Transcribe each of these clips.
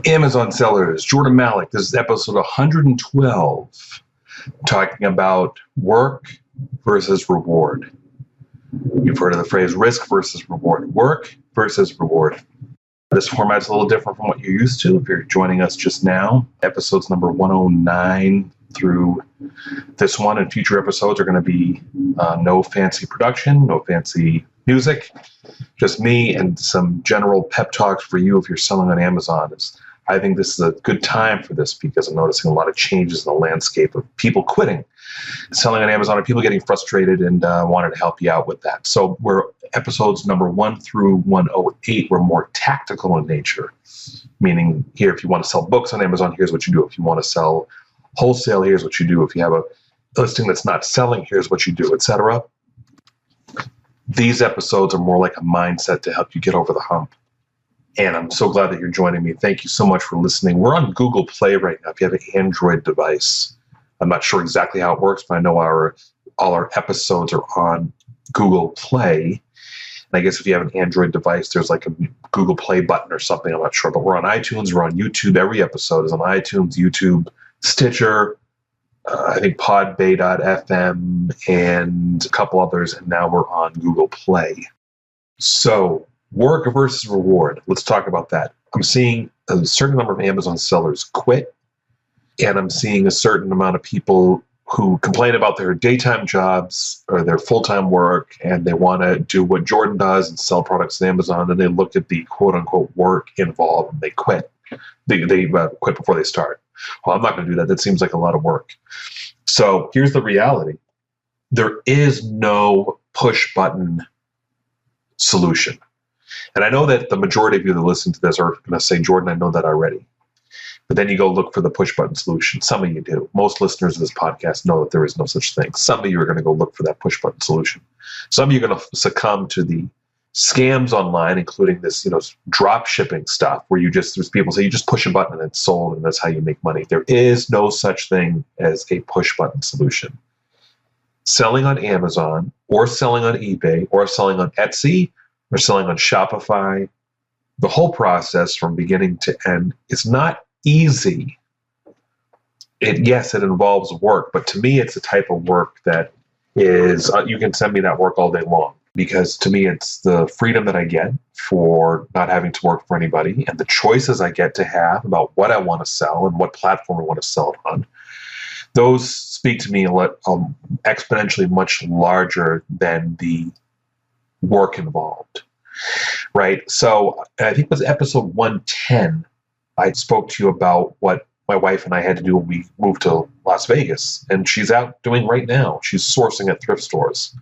Amazon sellers, Jordan Malik. This is episode 112, talking about work versus reward. You've heard of the phrase risk versus reward. Work versus reward. This format's a little different from what you're used to. If you're joining us just now, episodes number 109 through this one and future episodes are going to be no fancy production, no fancy music, just me and some general pep talks for you if you're selling on Amazon. I think this is a good time for this because I'm noticing a lot of changes in the landscape of people quitting selling on Amazon and people getting frustrated, and wanted to help you out with that. So we're episodes number 1 through 108 were more tactical in nature, meaning here, if you want to sell books on Amazon, here's what you do. If you want to sell wholesale, here's what you do. If you have a listing that's not selling, here's what you do, etc. These episodes are more like a mindset to help you get over the hump. And I'm so glad that you're joining me. Thank you so much for listening. We're on Google Play right now if you have an Android device. I'm not sure exactly how it works, but I know all our episodes are on Google Play. And I guess if you have an Android device, there's like a Google Play button or something. I'm not sure. But we're on iTunes. We're on YouTube. Every episode is on iTunes, YouTube, Stitcher, I think Podbay.fm, and a couple others. And now we're on Google Play. So work versus reward. Let's talk about that. I'm seeing a certain number of Amazon sellers quit, and I'm seeing a certain amount of people who complain about their daytime jobs or their full-time work, and they want to do what Jordan does and sell products on Amazon, and they look at the quote-unquote work involved and they quit. They quit before they start. Well, I'm not going to do that. That seems like a lot of work. So here's the reality. There is no push-button solution. And I know that the majority of you that listen to this are going to say, Jordan, I know that already. But then you go look for the push button solution. Some of you do. Most listeners of this podcast know that there is no such thing. Some of you are going to go look for that push button solution. Some of you are going to succumb to the scams online, including this, drop shipping stuff where there's people say you just push a button and it's sold and that's how you make money. There is no such thing as a push button solution. Selling on Amazon or selling on eBay or selling on Etsy or selling on Shopify, the whole process from beginning to end, it's not easy. Yes, it involves work, but to me, it's a type of work that is, you can send me that work all day long, because to me, it's the freedom that I get for not having to work for anybody and the choices I get to have about what I want to sell and what platform I want to sell it on. Those speak to me exponentially much larger than the work involved, right? So I think it was episode 110, I spoke to you about what my wife and I had to do when we moved to Las Vegas, and she's out doing right now. She's sourcing at thrift stores.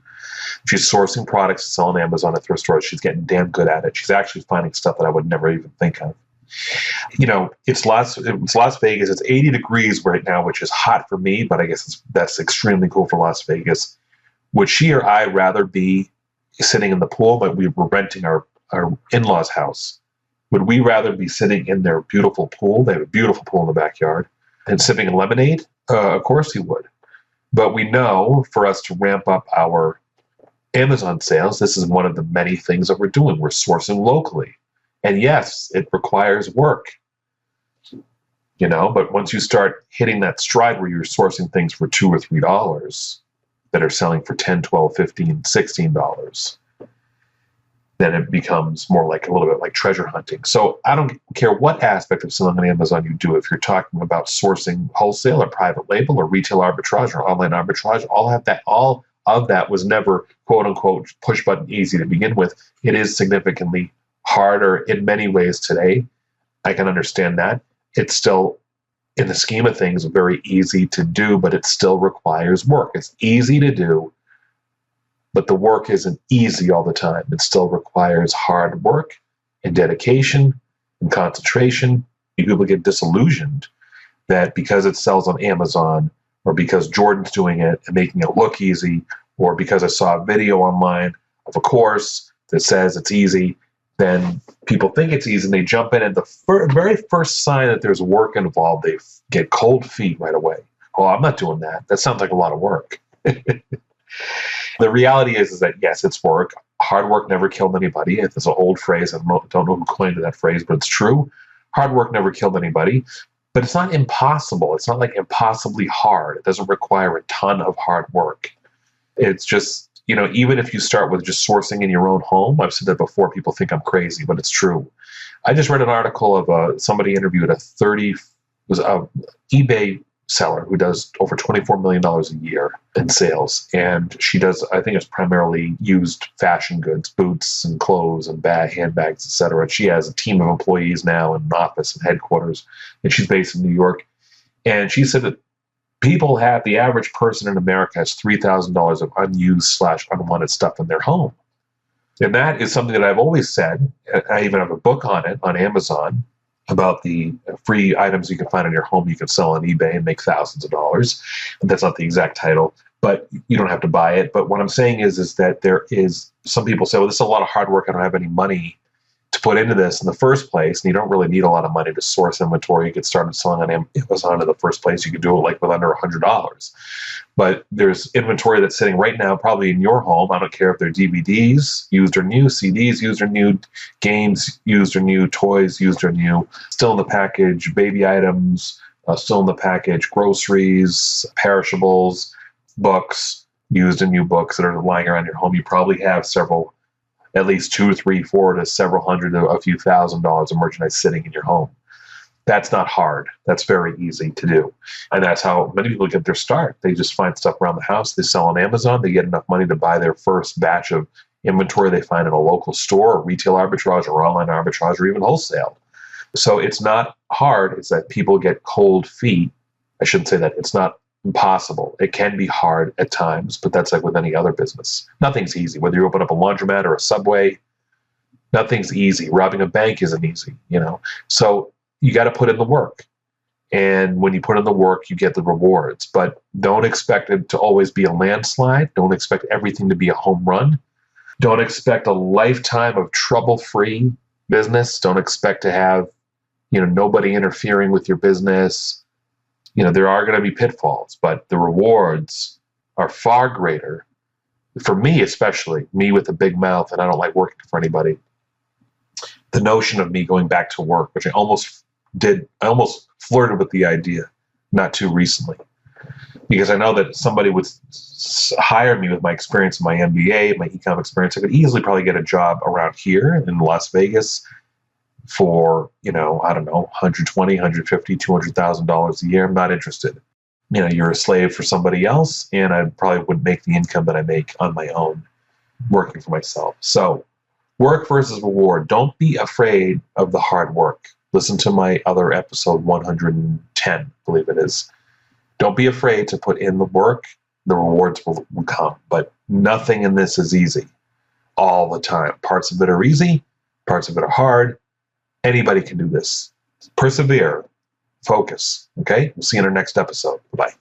She's sourcing products to sell on Amazon at thrift stores. She's getting damn good at it. She's actually finding stuff that I would never even think of. It's Las Vegas. It's 80 degrees right now, which is hot for me, but I guess that's extremely cool for Las Vegas. Would she or I rather be sitting in the pool, but we were renting our in-laws' house? Would we rather be sitting in their beautiful pool? They have a beautiful pool in the backyard, and sipping a lemonade? Of course you would. But we know for us to ramp up our Amazon sales, this is one of the many things that we're doing. We're sourcing locally. And yes, it requires work. But once you start hitting that stride where you're sourcing things for $2 or $3 that are selling for $10, $12, $15, $16, then it becomes more like a little bit like treasure hunting. So I don't care what aspect of selling on Amazon you do. If you're talking about sourcing wholesale or private label or retail arbitrage or online arbitrage, all of that was never quote unquote push button easy to begin with. It is significantly harder in many ways today. I can understand that. It's still, in the scheme of things, very easy to do, but it still requires work. It's easy to do, but the work isn't easy all the time. It still requires hard work and dedication and concentration. People get disillusioned that because it sells on Amazon or because Jordan's doing it and making it look easy, or because I saw a video online of a course that says it's easy, then people think it's easy and they jump in, and the very first sign that there's work involved, they get cold feet right away. Oh, I'm not doing that. That sounds like a lot of work. The reality is that, yes, it's work. Hard work never killed anybody. It's an old phrase. I don't know who coined that phrase, but it's true. Hard work never killed anybody, but it's not impossible. It's not like impossibly hard. It doesn't require a ton of hard work. It's just, even if you start with just sourcing in your own home, I've said that before, people think I'm crazy, but it's true. I just read an article of somebody interviewed a eBay seller who does over $24 million a year in sales. And she does, I think it's primarily used fashion goods, boots and clothes and handbags, etc. She has a team of employees now in an office and headquarters, and she's based in New York. And she said that the average person in America has $3,000 of unused/unwanted stuff in their home. And that is something that I've always said. I even have a book on it on Amazon about the free items you can find in your home you can sell on eBay and make thousands of dollars. And that's not the exact title, but you don't have to buy it. But what I'm saying is that there is, some people say, well, this is a lot of hard work. I don't have any money to put into this in the first place. And you don't really need a lot of money to source inventory. You get started selling on Amazon in the first place. You could do it like with under $100. But there's inventory that's sitting right now, probably in your home. I don't care if they're DVDs, used or new, CDs, used or new, games, used or new, toys, used or new, still in the package, baby items, still in the package, groceries, perishables, books, used and new books that are lying around your home. You probably have several, at least 2, 3, 4 to several hundred, a few $1,000s of merchandise sitting in your home. That's not hard. That's very easy to do. And that's how many people get their start. They just find stuff around the house. They sell on Amazon. They get enough money to buy their first batch of inventory they find in a local store, or retail arbitrage, or online arbitrage, or even wholesale. So it's not hard. It's that people get cold feet. I shouldn't say that. It's not impossible. It can be hard at times, but that's like with any other business. Nothing's easy. Whether you open up a laundromat or a Subway, nothing's easy. Robbing a bank isn't easy, So you got to put in the work. And when you put in the work, you get the rewards. But don't expect it to always be a landslide. Don't expect everything to be a home run. Don't expect a lifetime of trouble-free business. Don't expect to have, nobody interfering with your business. There are going to be pitfalls, but the rewards are far greater. For me, especially, me with a big mouth, and I don't like working for anybody. The notion of me going back to work, which I almost flirted with the idea not too recently, because I know that somebody would hire me with my experience in my MBA, my econ experience. I could easily probably get a job around here in Las Vegas for, I don't know, $120,000, $150,000, $200,000 a year. I'm not interested. You're a slave for somebody else, and I probably wouldn't make the income that I make on my own working for myself. So work versus reward. Don't be afraid of the hard work. Listen to my other episode 110, I believe it is. Don't be afraid to put in the work. The rewards will come. But nothing in this is easy all the time. Parts of it are easy. Parts of it are hard. Anybody can do this. Persevere. Focus. Okay? We'll see you in our next episode. Bye-bye.